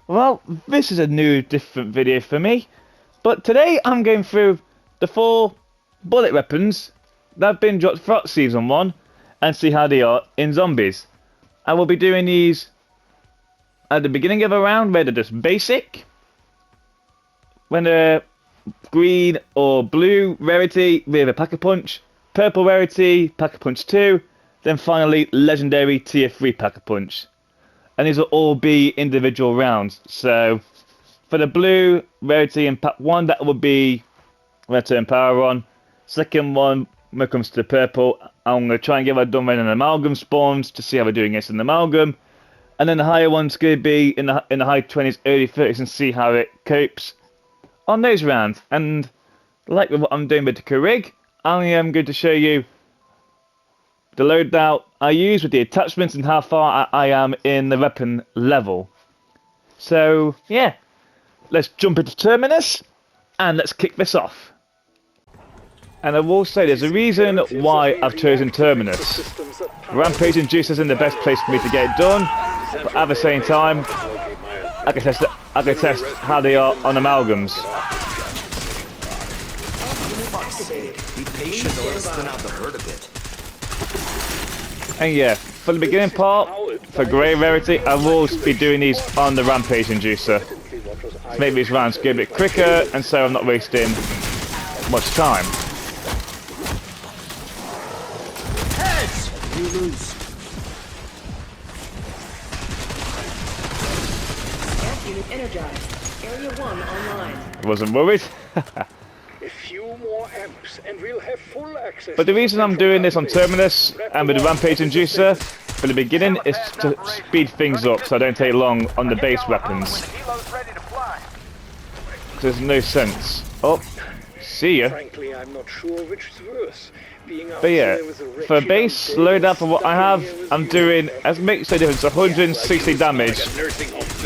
Well, this is a new, different video for me, but today I'm going through the 4 bullet weapons that have been dropped throughout Season 1 and see how they are in zombies. I will be doing these at the beginning of a round where they're just basic, when they're green or blue rarity with a Pack-a-Punch, purple rarity, Pack-a-Punch 2, then finally legendary tier 3 Pack-a-Punch. And these will all be individual rounds. So for the blue rarity in pack 1, that would be when I turn power on. Second one, when it comes to the purple, I'm going to try and get that done when an amalgam spawns to see how we're doing against an amalgam. And then the higher one's going to be in the high 20s, early 30s, and see how it copes on those rounds. And like with what I'm doing with the Krig, I am going to show you the loadout I use with the attachments and how far I am in the weapon level. So yeah, let's jump into Terminus and let's kick this off. And I will say there's a reason why I've chosen Terminus. Rampage Inducer isn't the best place for me to get it done, but at the same time I can test how they are on amalgams. Be patient or let's thin out the herd a bit. And yeah, for the beginning part, for grey rarity, I will be doing these on the Rampage Inducer. To make these rounds go a bit quicker, and so I'm not wasting much time. Heads! You lose. Amp unit energized. Area 1 online. Wasn't worried. A few more amps and we'll have full access. But the reason I'm doing this on Terminus and with the Rampage Inducer for the beginning is to speed things up so I don't take long on the base weapons. There's no sense. Oh, see ya. Frankly, I'm not sure which is worse. But yeah, for base loadout for what I have, I'm doing, as makes no difference, 160 damage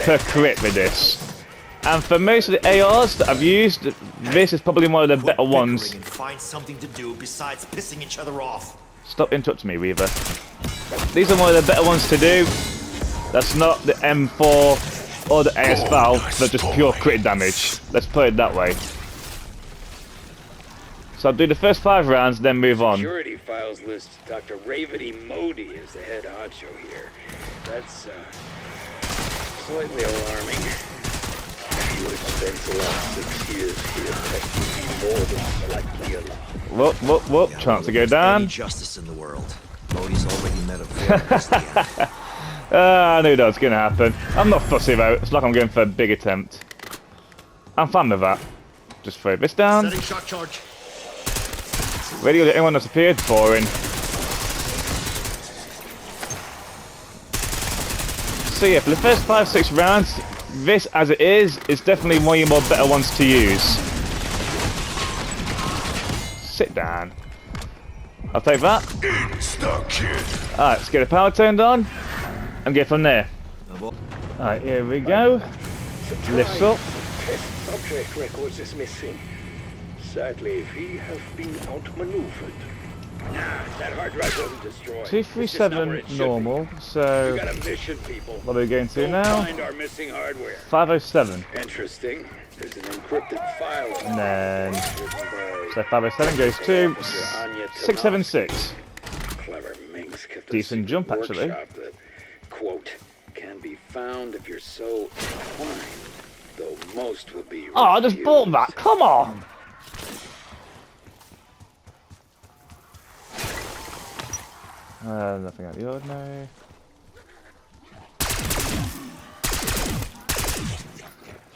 per crit with this. And for most of the ARs that I've used, this is probably one of the better ones. Find something to do besides pissing each other off. Stop interrupting me, Weaver. These are one of the better ones to do. That's not the M4 or the AS Valve, they're just pure crit damage. Let's put it that way. So I'll do the first 5 rounds, then move on. Security files list Dr. Ravity Modi as the head honcho here. That's slightly alarming. You would spend the last 6 years here practically more than slightly alive. Whoop, chance to go down. Any justice in the world. Modi's already met a fair I knew that was going to happen. I'm not fussy about it. It's like I'm going for a big attempt. I'm fine with that. Just throw this down. Setting shock charge. Radio that anyone that's appeared boring. So yeah, for the first 5-6 rounds, this as it is definitely one of your more better ones to use. Sit down. I'll take that. Alright, let's get the power turned on and get from there. Alright, here we go. Lifts up. Test subject records is missing. Sadly, we have been outmaneuvered. That hard drive wasn't destroyed. 237 normal, so We got a mission, people. what are we going to Don't now? find our missing hardware. 507. Interesting. There's an encrypted file. And then, Written so 507 goes to by Anya 676. Clever minx kept a Decent secret jump, actually. workshop that, quote, can be found if you're so inclined, though most will be Oh, I just bought that, come on! Nothing out of the ordinary.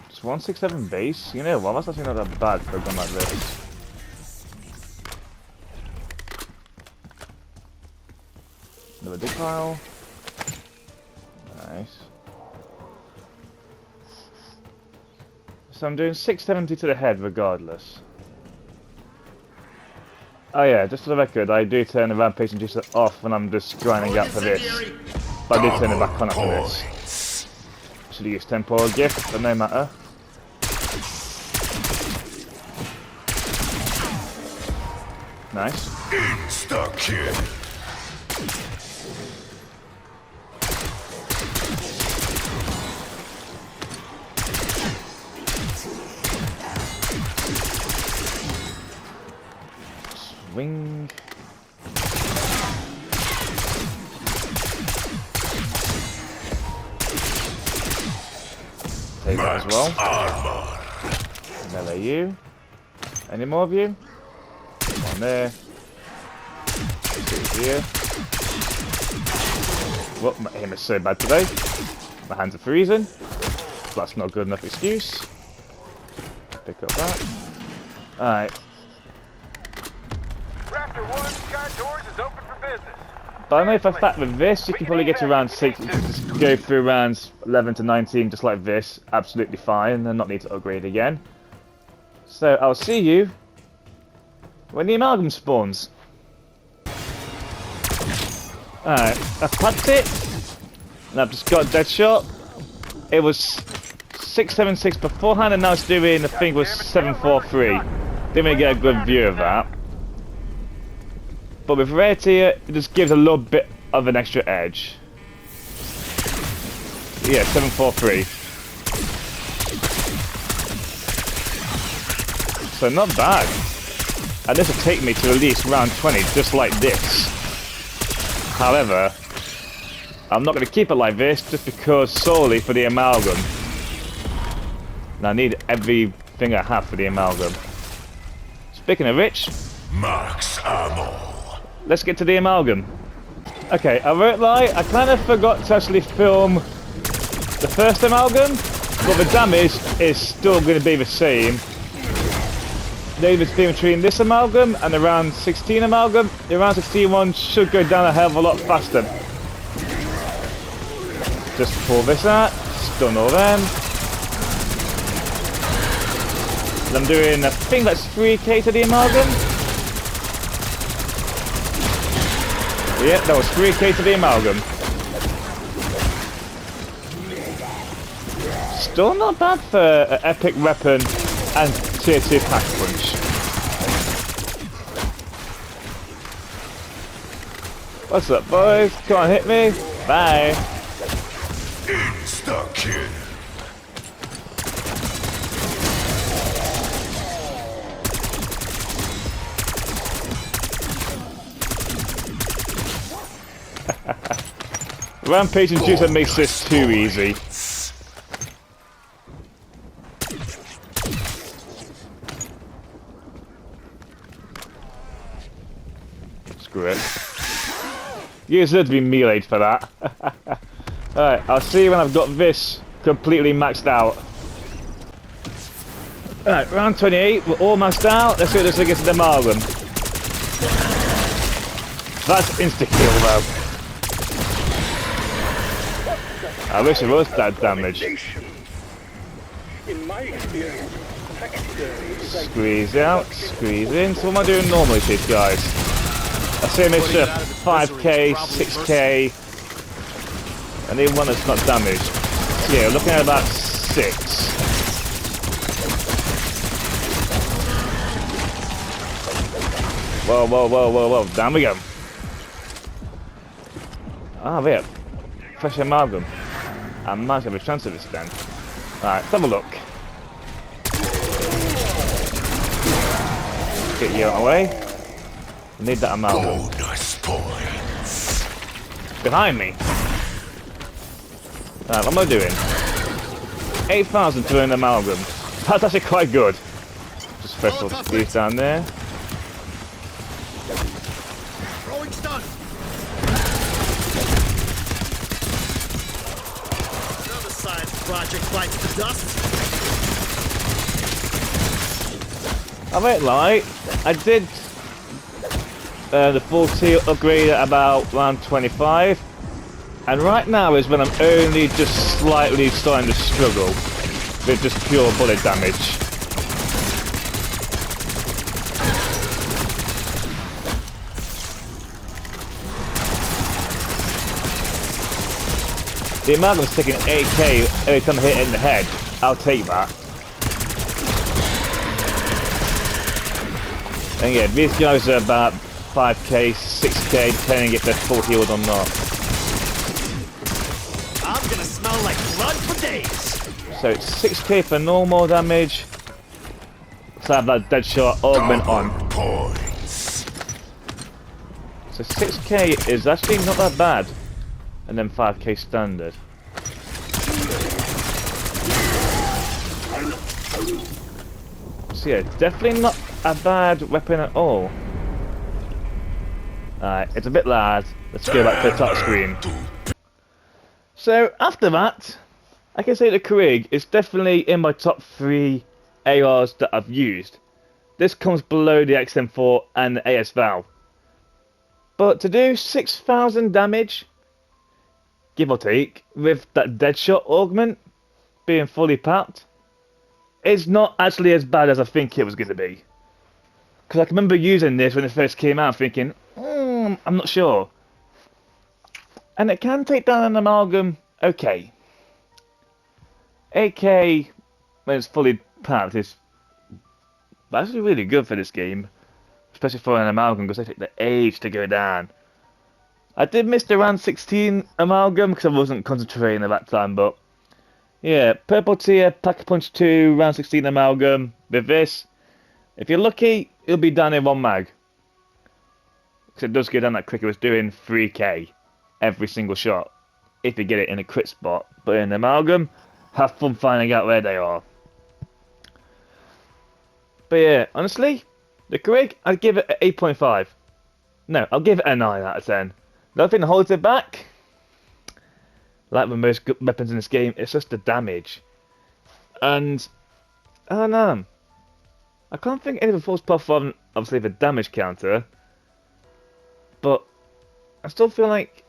Just 167 base? You know what, that's actually not that bad for a gun like this. Another dig pile. Nice. So I'm doing 670 to the head regardless. Oh yeah, just for the record, I do turn the Rampage Inducer off when I'm just grinding out for this. But I did turn it back on after this. Should have used Temporal Gift, but no matter. Nice. Insta-kill. wing. Take that as well. Melee you. Any more of you? One there. Two here. Well, my aim is so bad today. My hands are freezing. That's not good enough excuse. Pick up that. Alright. Raptor 1, Sky Doors is open for business. But I know for a fact with this, you can probably get to round 6, just go through rounds 11 to 19 just like this, absolutely fine, and not need to upgrade again. So I'll see you when the amalgam spawns. Alright, I've packed it, and I've just got a dead shot. It was 676 beforehand, and now it's doing, I think it was 743. Didn't really get a good view of that. But with rarity, it just gives a little bit of an extra edge. Yeah, 743. So not bad. And this will take me to at least round 20, just like this. However, I'm not going to keep it like this, just because solely for the amalgam. And I need everything I have for the amalgam. Speaking of which, Max ammo. let's get to the amalgam. Okay, I won't lie, I kind of forgot to actually film the first amalgam, but the damage is still going to be the same. The difference between this amalgam and the round 16 amalgam, the round 16 one should go down a hell of a lot faster. Just pull this out, stun all them. I'm doing, I think that's 3k to the amalgam. Yeah, that was 3k to the amalgam. Still not bad for an epic weapon and tier 2 pack punch. What's up, boys? Come on, hit me. Bye. Insta-kill. Rampage and Juicer makes this too easy. Screw it. You deserve to be meleeed for that. Alright, I'll see you when I've got this completely maxed out. Alright, round 28, we're all maxed out. Let's see what this thing gets to the amalgam. That's insta-kill though. I wish it was that damage. In my experience, Squeeze out, squeeze in. So what am I doing normally to these guys? I see a mixture of 5k, 6k, and even one that's not damaged. So yeah, looking at about 6. Whoa, whoa, whoa, whoa, whoa, down we go. Ah, there. Fresh amalgam. I might have a chance of this then. Alright, let's have a look. Get you out of the way. I need that amalgam. Bonus points. Behind me. Alright, what am I doing? 8,000 to an amalgam. That's actually quite good. Just special these down there. Throwing stun. Another science project bites the dust. I won't lie, I did the full tier upgrade at about round 25, and right now is when I'm only just slightly starting to struggle with just pure bullet damage. The amalgam's taking 8k every time I hit it in the head. I'll take that. And yeah, these guys are about 5k, 6k, depending if they're full healed or not. I'm gonna smell like blood for days. So it's 6k for normal damage. So I have that dead shot augment on. Points. So 6k is actually not that bad. And then 5k standard. So yeah, definitely not a bad weapon at all. Alright, it's a bit loud. Let's go back to the top screen. So after that, I can say the Krig is definitely in my top 3 ARs that I've used. This comes below the XM4 and the AS Val. But to do 6,000 damage, give or take, with that Deadshot augment being fully packed, it's not actually as bad as I think it was going to be. Because I can remember using this when it first came out thinking, I'm not sure. And it can take down an amalgam okay. 8k when it's fully packed is actually really good for this game. Especially for an amalgam because they take the age to go down. I did miss the round 16 amalgam because I wasn't concentrating at that time, but yeah, purple tier, Pack-a-Punch 2, round 16 amalgam. With this, if you're lucky, it'll be down in 1 mag. Because it does go down that quick. It was doing 3k every single shot if you get it in a crit spot. But in amalgam, have fun finding out where they are. But yeah, honestly, the Krig, I'd give it an 8.5. No, I'll give it a 9 out of 10. Nothing holds it back. Like with most good weapons in this game, it's just the damage. And, I don't know. I can't think anything falls apart from, obviously, the damage counter. But, I still feel like,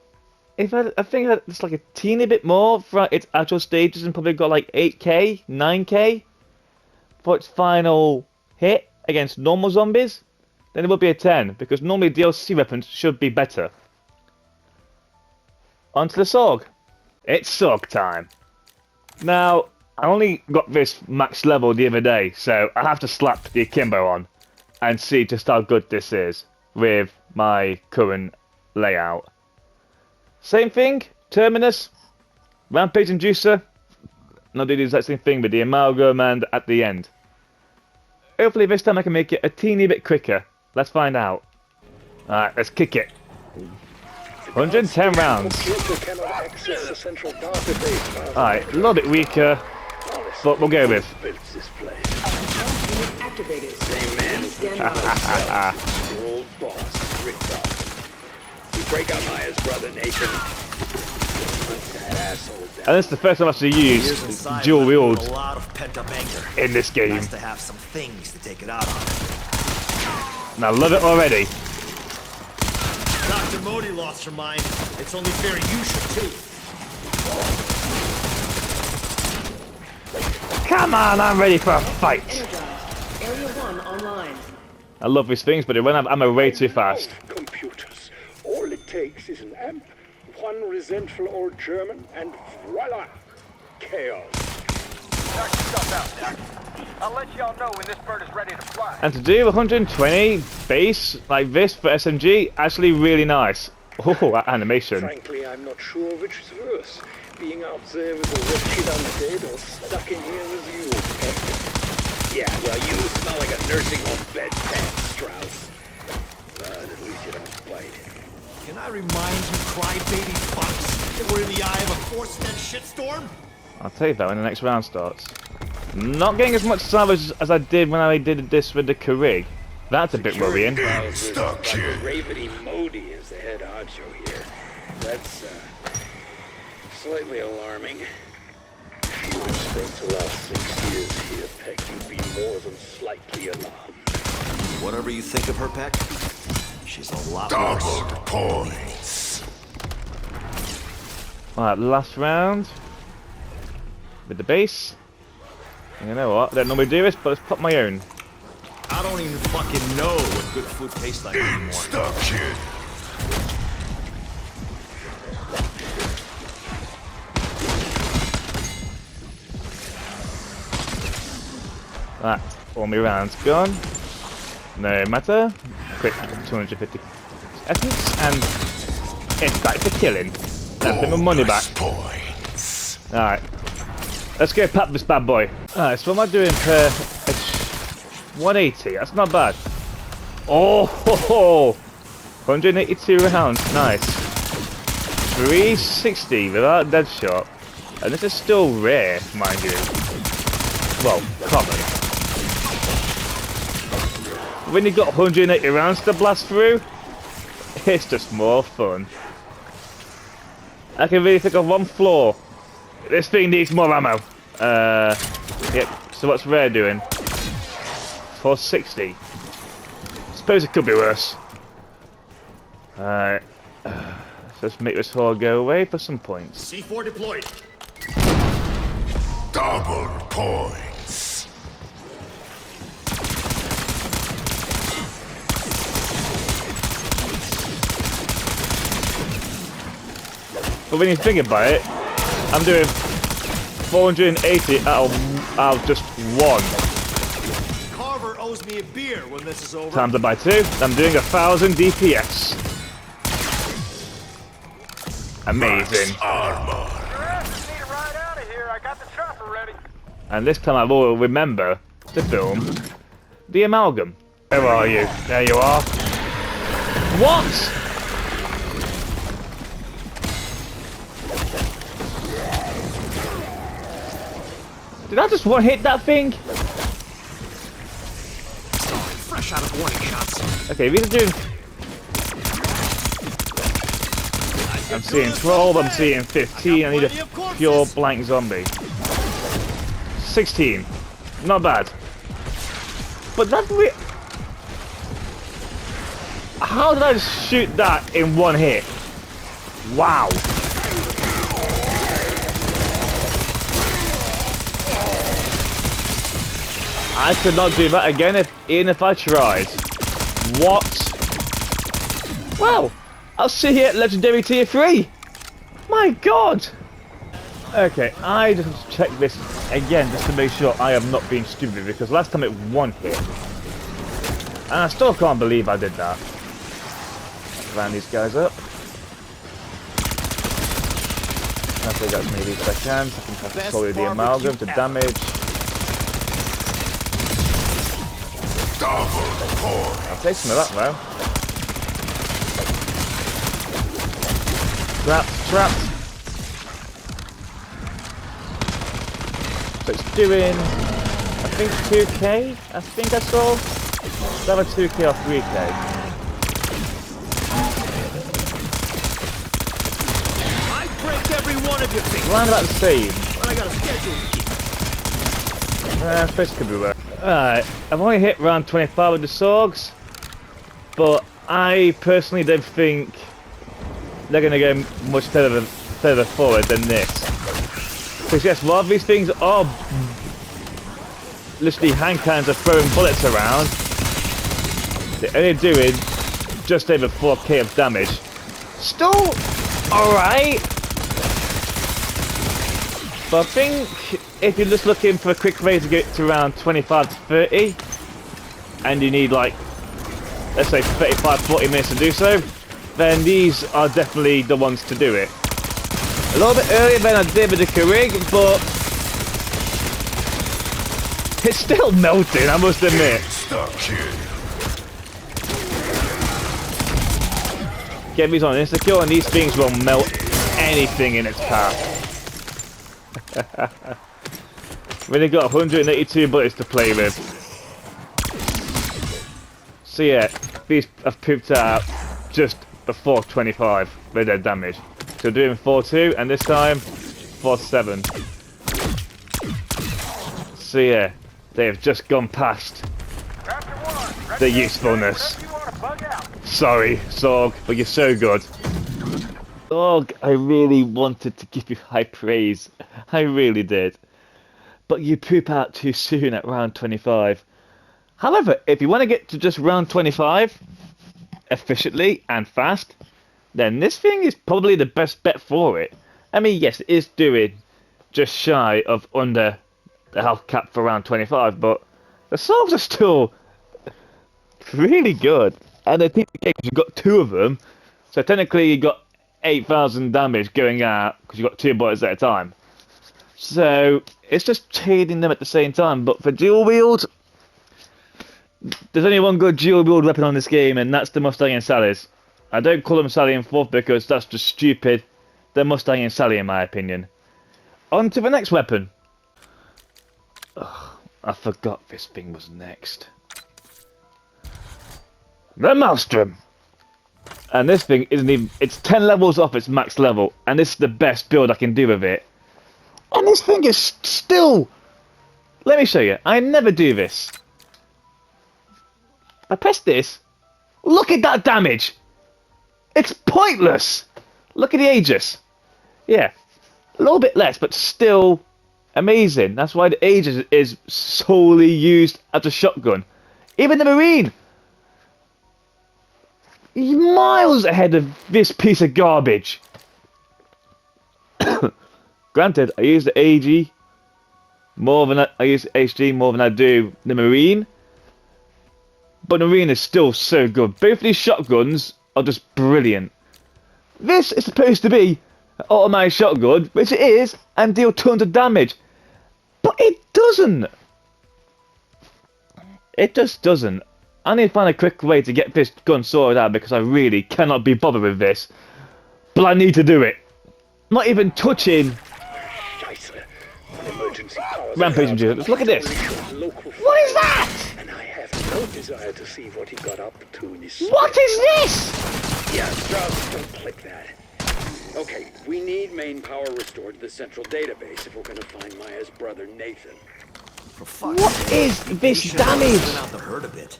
I think it's like a teeny bit more for its actual stages and probably got like 8k, 9k for its final hit against normal zombies, then it would be a 10, because normally DLC weapons should be better. On to the Saug. It's Saug time. Now, I only got this max level the other day, so I have to slap the akimbo on and see just how good this is with my current layout. Same thing, Terminus, Rampage and Juicer, and I'll do the exact same thing with the amalgam and at the end. Hopefully this time I can make it a teeny bit quicker. Let's find out. Alright, let's kick it. 110 rounds. Alright, a little bit weaker, but we'll go with. Same man. Your old boss, Rick. We break up Maya's brother Nathan. And this is the first time I've actually used dual wield A lot of pent-up anger. in this game. Nice to have some things to take it out on. And I love it already. Dr. Modi lost her mind. It's only fair you should too. Come on, I'm ready for a fight. Energized. Area 1 online. I love these things, but they run out of ammo way too fast. Computers. All it takes is an amp, one resentful old German, and voila! Chaos. Knock yourself out, Doc. I'll let y'all know when this bird is ready to fly. And to do 120 base like this for SMG, actually really nice. Oh, that animation. Frankly, I'm not sure which is worse. Being out there with a wretched undead or stuck in here with you. Yeah, well, you smell like a nursing home bedpan, Strauss. But at least you don't bite. Can I remind you, crybaby fucks, that we're in the eye of a four-step shitstorm? I'll tell you that when the next round starts. Not getting as much salvage as I did when I did this with the Krig. That's a bit worrying. Stuck Dr. here. Ravity Modi is the head honcho here. That's, slightly alarming. If you had spent the last 6 years here, Peck, you'd be more than slightly alarmed. Whatever you think of her, Peck, she's a lot Double worse. points. Alright, last round. With the base. And you know what? I don't normally do this, but let's put my own. I don't even fucking know what good food tastes like anymore. Stuck here. That, all my rounds gone. No matter. Quick 250 essence, and it's back to killing. That's been my money back. Points. Alright. Let's go pap this bad boy. Alright, so what am I doing per... It's 180, that's not bad. Oh, ho, ho. 182 rounds, nice. 360 without a dead shot. And this is still rare, mind you. Well, common. When you've got 180 rounds to blast through, it's just more fun. I can really think of one flaw. This thing needs more ammo. Yep, so what's rare doing? 460. Suppose it could be worse. Alright. Let's just make this horde go away for some points. C4 deployed. Double points. But when you think about it, I'm doing 480 out of just one. Carver owes me a beer when this is over. Times it by 2, I'm doing 1000 DPS. Amazing. Armor. Your asses need to ride out of here. I got the chopper ready. And this time I will remember to film the amalgam. Where are you? There you are. What? Did I just one-hit that thing? Fresh out of warning shots. Okay, these are doing... I'm seeing 12, I'm seeing 15, I need a pure blank zombie. 16. Not bad. But that's how did I just shoot that in one hit? Wow. I could not do that again even if I tried. What? Well, I'll see you at Legendary Tier 3. My god. Okay, I just checked this again just to make sure I am not being stupid, because last time it one hit. And I still can't believe I did that. Round these guys up. I'll take as many of these as I can. So I can have slowly the amalgam to damage. Double points. I'll take some of that though. Trapped. So it's doing, I think 2k, I think I saw. It's either 2k or 3k. I break every one of your fingers. Around about the same. But I got a schedule to keep. This could be worse. Alright, I've only hit round 25 with the Saugs, but I personally don't think they're going to go much further forward than this. Because yes, a lot of these things are literally hand cannons are throwing bullets around. They're only doing just over 4k of damage. Still alright. But I think if you're just looking for a quick way to get to around 25 to 30, and you need like, let's say 35-40 minutes to do so, then these are definitely the ones to do it. A little bit earlier than I did with the Krig, but it's still melting, I must admit. Stuck here. Get these on insecure and these things will melt anything in its path. Really got 182 bullets to play with. So yeah, these have pooped out just before 25 with their damage. So doing 4-2 and this time 4-7. So yeah, they have just gone past the usefulness. Sorry, Saug, but you're so good. Saug, I really wanted to give you high praise. I really did. But you poop out too soon at round 25. However, if you want to get to just round 25 efficiently and fast, then this thing is probably the best bet for it. I mean, yes, it is doing just shy of under the health cap for round 25, but the Saugs are still really good. And I think you've got 2 of them, so technically you got 8,000 damage going out because you've got 2 bullets at a time. So it's just trading them at the same time. But for dual wield, there's only one good dual wield weapon on this game, and that's the Mustang and Salis. I don't call them Sally and Forth because that's just stupid. They're Mustang and Sally in my opinion. On to the next weapon. Ugh, I forgot this thing was next. The Malestrom. And this thing isn't even, it's 10 levels off its max level, and this is the best build I can do with it. And this thing is still, let me show you, I never do this. I press this, look at that damage. It's pointless. Look at the Aegis. Yeah, a little bit less, but still amazing. That's why the Aegis is solely used as a shotgun. Even the Marine. Miles ahead of this piece of garbage. Granted, I use the AG more than I use the HG more than I do the Marine, but the Marine is still so good. Both of these shotguns are just brilliant. This is supposed to be an automatic shotgun, which it is, and deal tons of damage, but it doesn't. It just doesn't. I need to find a quick way to get this gun sorted out because I really cannot be bothered with this. But I need to do it. Not even touching Rampage and Judas. Look at this. What is that? And I have no desire to see what he got up to in his... What is this? Yeah, just don't click that. Okay, we need main power restored to the central database if we're going to find Maya's brother Nathan. For fuck's What sake, is this you should have damage? thin out the herd a bit.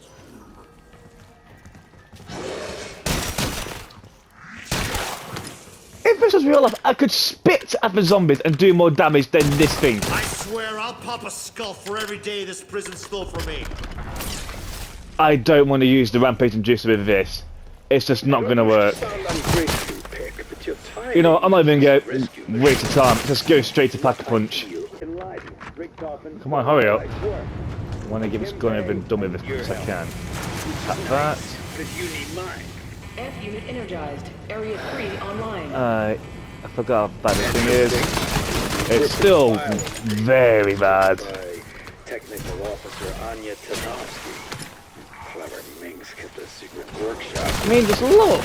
If this was real life, I could spit at the zombies and do more damage than this thing. I swear I'll pop a skull for every day this prison stole from me. I don't want to use the Rampage and Juicer with this. It's just not going to work. You know, I'm not even going to waste the time. Just go straight to Pack-a-Punch. Come on, hurry up. I want to get this gun over and done with as quick as I can. Tap that. F unit energized. Area 3 online. I forgot how bad this thing is. It's still very bad. Technical officer Anya Tanovsky. Clever minx kept a secret workshop. I mean, just look!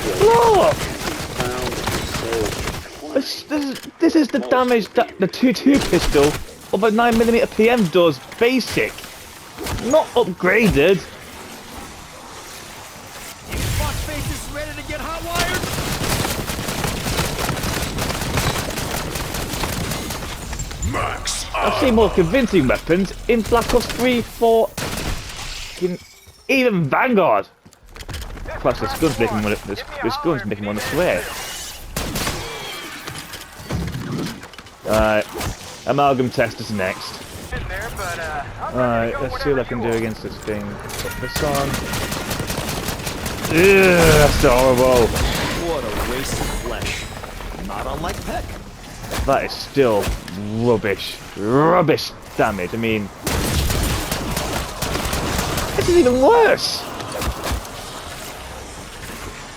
This is the damage that the 2.2 pistol of a 9mm PM does basic. Not upgraded. Fuckface is ready to get hot wired. Max I've seen more convincing weapons in Black Ops 3, 4, even Vanguard. Plus, this gun's making one to swear. Alright, amalgam test is next. Alright, let's see what I can do against this thing. Put this on. Ugh, that's horrible. What a waste of flesh. Not unlike Peck. That is still rubbish. Rubbish damage. I mean, this is even worse.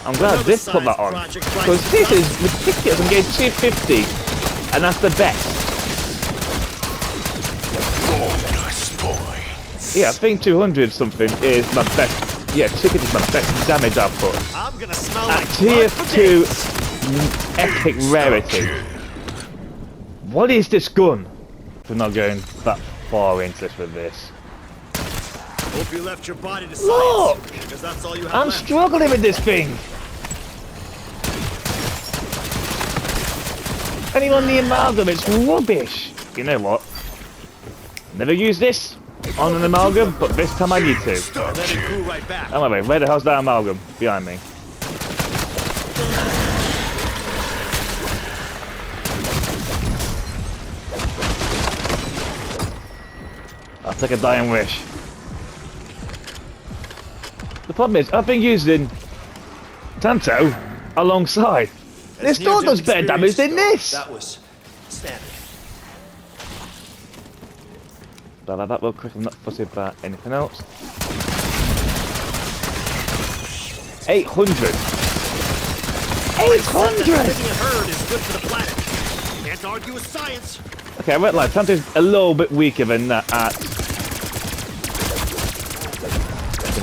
I'm glad this put that on. Because this is ridiculous. I'm getting 250. And that's the best. bonus points. Yeah, I think 200 something is my best. Yeah, 250 is my best damage output. I'm gonna smell At like tier blood for 2 days. epic rarity. What is this gun? We're not going that far into this with this. Hope you left your body to Look! science, because that's all you have I'm left. struggling with this thing. Anyone the amalgam, it's rubbish. You know what? Never use this on an amalgam, but this time I need to. And then it grew right back. Oh my god, where the hell's that amalgam? Behind me. I'll take a dying wish. The problem is, I've been using Tanto alongside. This still does better damage than this! That was standard. That real quick, I'm not fussy about anything else. 800! 800! Taking a herd is good for the planet. Can't argue with science. Okay, I won't lie, Tanto's a little bit weaker than that at...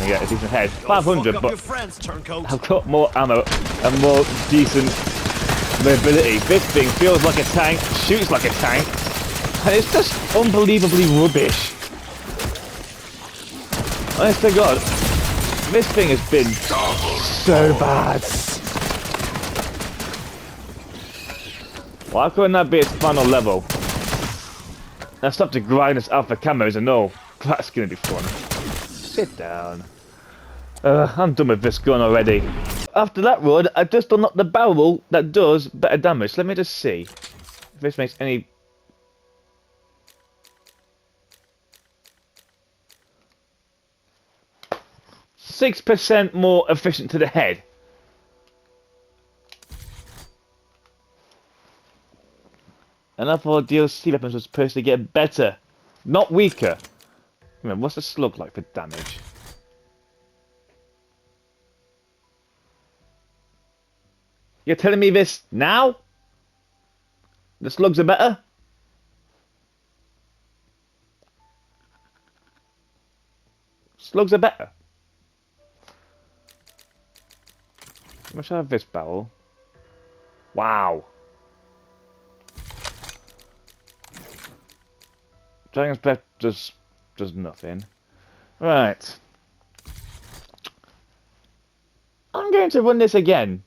gonna get a decent head. Go 500, fuck up but your friends, turncoat. I've got more ammo and more decent mobility. This thing feels like a tank, shoots like a tank, and it's just unbelievably rubbish. Honest to God, this thing has been so bad. Why couldn't that be its final level? Let's stop to grind us out for camos and all. That's gonna be fun. Sit down. I'm done with this gun already. After that run, I just unlocked the barrel that does better damage. Let me just see if this makes any... %6 more efficient to the head. And I thought DLC weapons was supposed to get better, not weaker. Remember, what's the slug like for damage? You're telling me this now? The slugs are better? Slugs are better. I should have this barrel. Wow. Dragon's Breath does nothing. Right. I'm going to run this again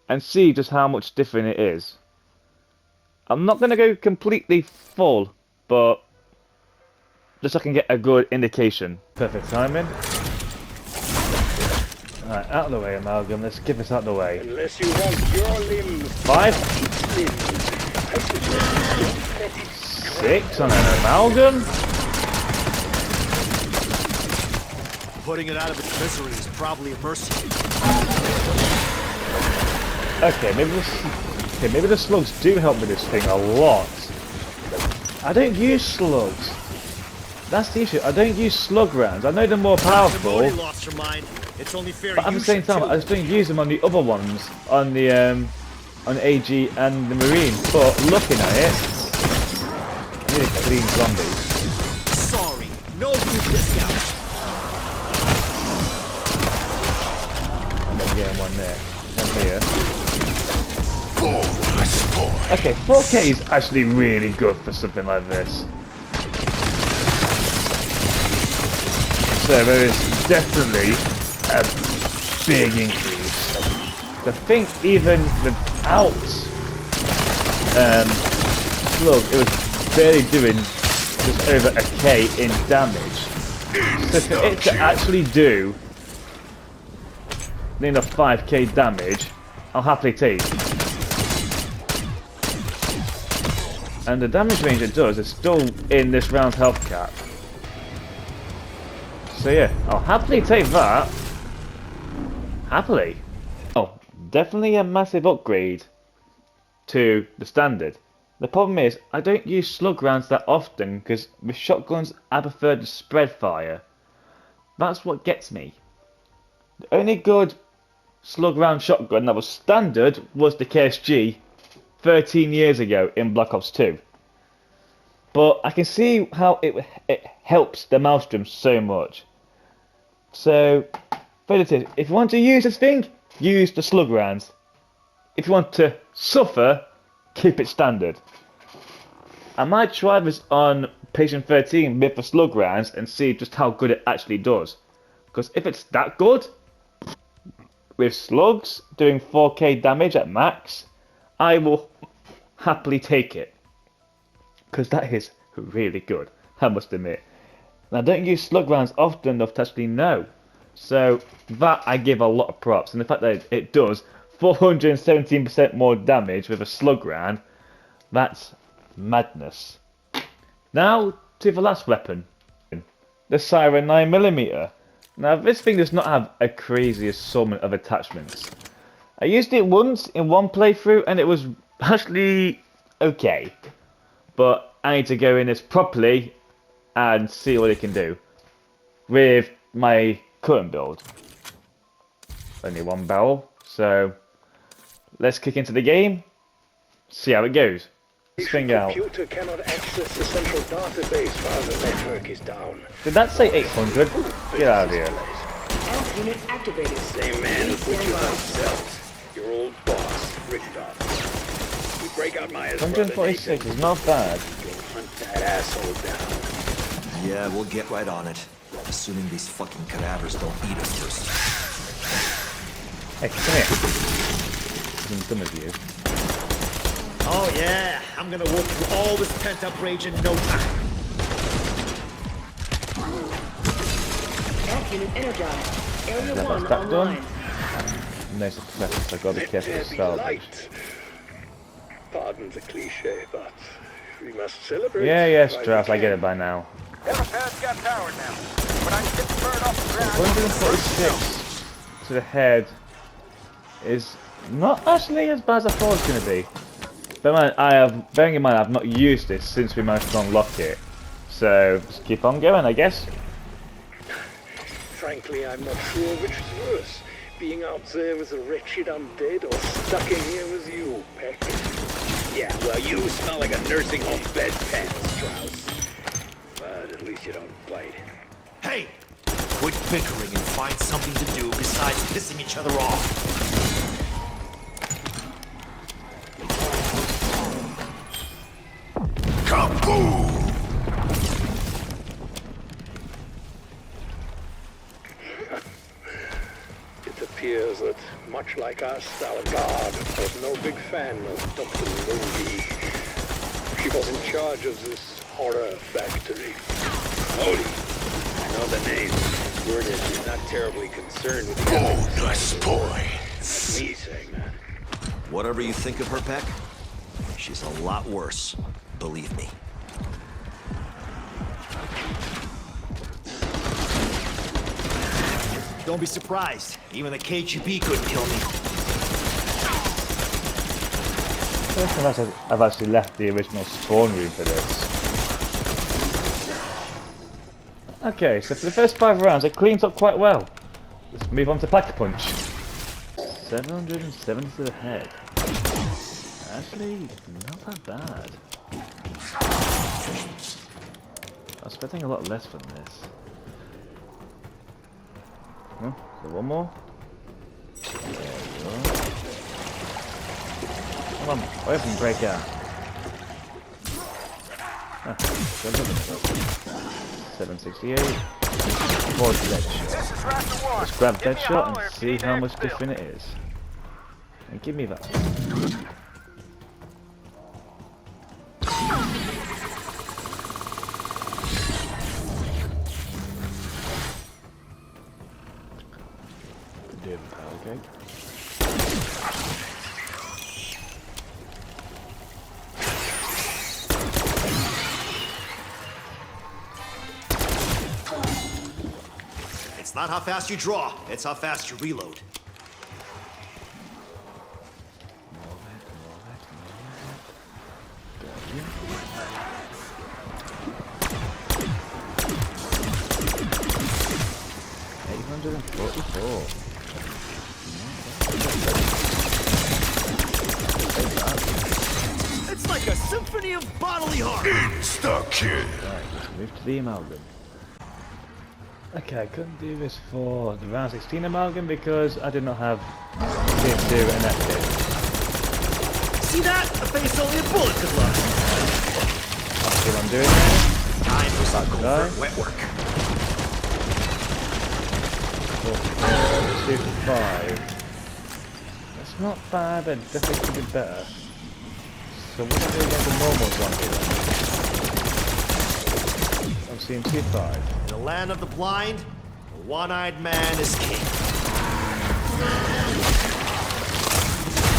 and see just how much different it is. I'm not going to go completely full, but just so I can get a good indication. Perfect timing. Alright, out of the way, Amalgam. Let's get this out of the way. Unless you want your limbs. 5, 6 on an Amalgam. Putting it out of its misery is probably a mercy. Okay, maybe the slugs do help with this thing a lot. I don't use slugs. That's the issue. I don't use slug rounds. I know they're more powerful. Nobody lost your mind. It's only fair But at the same time, I just don't use them on the other ones, on the AG and the Marine. But looking at it, I need a clean zombies. Sorry, no food discount. I'm getting one there, one here. Bonus points. Okay, 4K is actually really good for something like this. So there is definitely a big increase. I think even without slug, it was barely doing just over a K in damage. So for it to actually do nearly 5K damage, I'll happily take. And the damage range it does is still in this round's health cap. So yeah, I'll happily take that. Happily. Oh, definitely a massive upgrade to the standard. The problem is, I don't use slug rounds that often because with shotguns I prefer to spread fire. That's what gets me. The only good slug round shotgun that was standard was the KSG 13 years ago in Black Ops 2. But I can see how it helps the Malestrom so much. So, if you want to use this thing, use the slug rounds. If you want to suffer, keep it standard. I might try this on Patient 13 with the slug rounds and see just how good it actually does. Because if it's that good, with slugs doing 4K damage at max, I will happily take it. Because that is really good, I must admit. And I don't use slug rounds often enough to actually know. So that I give a lot of props. And the fact that it does 417% more damage with a slug round, that's madness. Now to the last weapon, the Sirin 9mm. Now this thing does not have a crazy assortment of attachments. I used it once in one playthrough and it was actually okay. But I need to go in this properly and see what it can do with my current build. Only one barrel, so let's kick into the game, see how it goes. this thing out. Computer cannot access the central database while the network is down. Did that say 800? Get out of here. Health unit activated. Same man who put you on cells. Your old boss, Richtoff. You break out Maya's brother, 146 is not bad. You'll hunt that asshole down. Yeah, we'll get right on it. Assuming these fucking cadavers don't eat us first. Hey, come here. I'm done with you. Oh yeah, I'm gonna work through all this pent-up rage in no time. Health unit energized. Area That 1 back done. online. Nice success. I gotta be Let careful there of be salvage. light. Pardon the cliche, but we must celebrate. Yeah, yes, while we Strauss, I can. get it by now. Helipad's got power now. But I can get the bird off the ground. 146 to the head is not actually as bad as I thought it was going to be. But bearing in mind I've not used this since we managed to unlock it. So, just keep on going, I guess. Frankly, I'm not sure which is worse. Being out there with a wretched undead or stuck in here with you, Peck. Yeah, well, you smell like a nursing home bedpan, Strauss. But at least you don't bite. Hey! Quit bickering and find something to do besides pissing each other off. Kaboom! It appears that, much like us, our guard was no big fan of Dr. Modi. She was in charge of this horror factory. Modi. I know the name. Word is she's not terribly concerned with the Bonus That's points. me saying that. Whatever you think of her, Peck, she's a lot worse. Believe me. Don't be surprised. Even the KGB couldn't kill me. First time I've actually left the original spawn room for this. Okay, so for the first 5 rounds, I cleaned up quite well. Let's move on to Pack-a-Punch. 770 to the head. Actually, not that bad. I was expecting a lot less from this. Huh? Is there one more? There we go. Come on, hurry up and break out. Ah, 768. More dead shot. This is Raptor 1. Let's grab Give me dead a shot holler and if you see need how much exfil. different it is. And give me that. Do the power gate. It's not how fast you draw, it's how fast you reload. It's like a symphony of bodily harm. Insta-kill. Right, let's move to the amalgam. Okay, I couldn't do this for the round 16 amalgam because I did not have PS2 and Epic. See that? A face only a bullet could love. That's what I'm doing now. Time for some Back to die. covert wet work. 45. That's not bad, but definitely could be better. So what do I do against the normal zombie then? I'm seeing 2-5. In the land of the blind, a one-eyed man is king.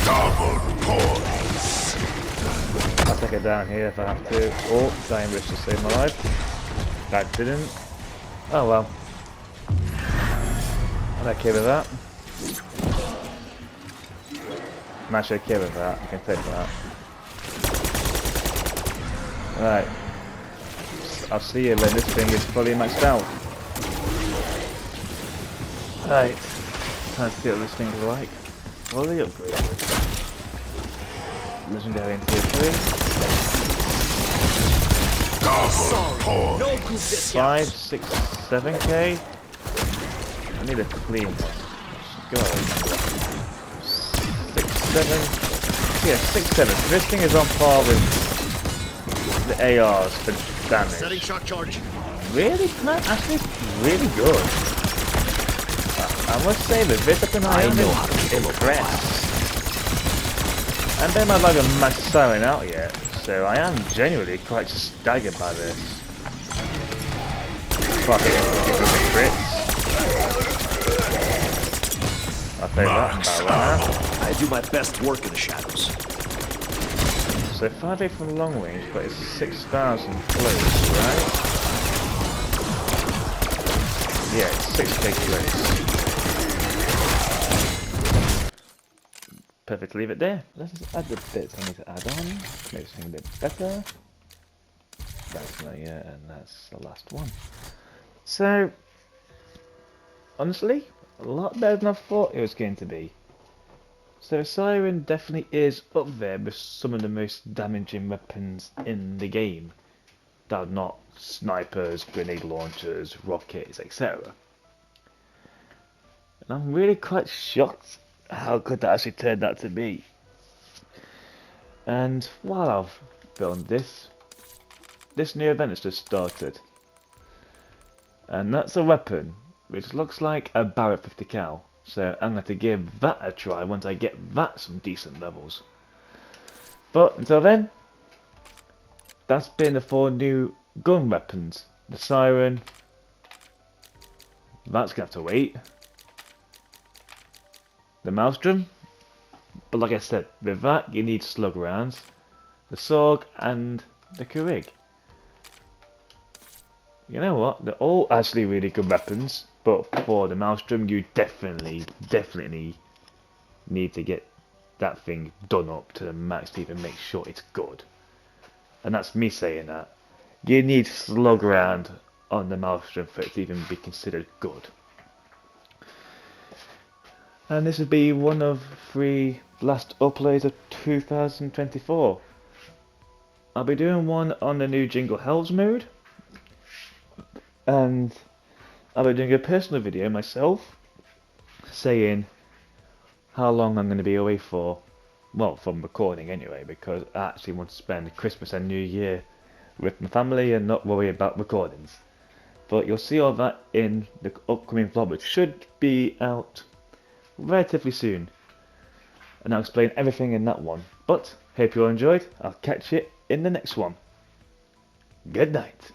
Double points. I'll take it down here if I have to. Oh, dying wish to save my life. That didn't. Oh well. I'm okay with that. I'm actually okay with that. I can take that. Right. I'll see you when this thing is fully maxed out. Right. Time to see what this thing is like. What are the upgrades? legendary in tier 3. Double No points. group this 5, 6, 7k. I need a clean one. Go. 6, 7. Yeah, 6, 7. So this thing is on par with the ARs for Setting damage. shock charge. Really, man, actually, really good. I must say that this up and I am impressed. And then I've not even maxed Siren out yet, so I am genuinely quite staggered by this. Fuck it, give me crits. I'll take that and battle that. I do my best work in the shadows. So 5A from long range, but it's 6,000 close, right? Yeah, it's 6k close. Perfect, leave it there. Let's just add the bits I need to add on. Make something a bit better. That's not yet, and that's the last one. So, honestly, a lot better than I thought it was going to be. So Siren definitely is up there with some of the most damaging weapons in the game. That are not snipers, grenade launchers, rockets, etc. And I'm really quite shocked how good that actually turned out to be. And while I've filmed this new event has just started. And that's a weapon which looks like a Barrett 50 cal. So I'm going to give that a try once I get that some decent levels. But until then, that's been the 4 new gun weapons. The Siren, that's going to have to wait. The Malestrom, but like I said, with that you need slug rounds. The Saug and the Krig. You know what? They're all actually really good weapons, but for the Malestrom, you definitely need to get that thing done up to the max to even make sure it's good. And that's me saying that. You need slug round on the Malestrom for it to even be considered good. And this would be one of 3 last uploads of 2024. I'll be doing one on the new Jingle Hells mode. And I'll be doing a personal video myself saying how long I'm going to be away for. Well, from recording anyway, because I actually want to spend Christmas and New Year with my family and not worry about recordings. But you'll see all that in the upcoming vlog, which should be out relatively soon. And I'll explain everything in that one. But hope you all enjoyed. I'll catch you in the next one. Good night.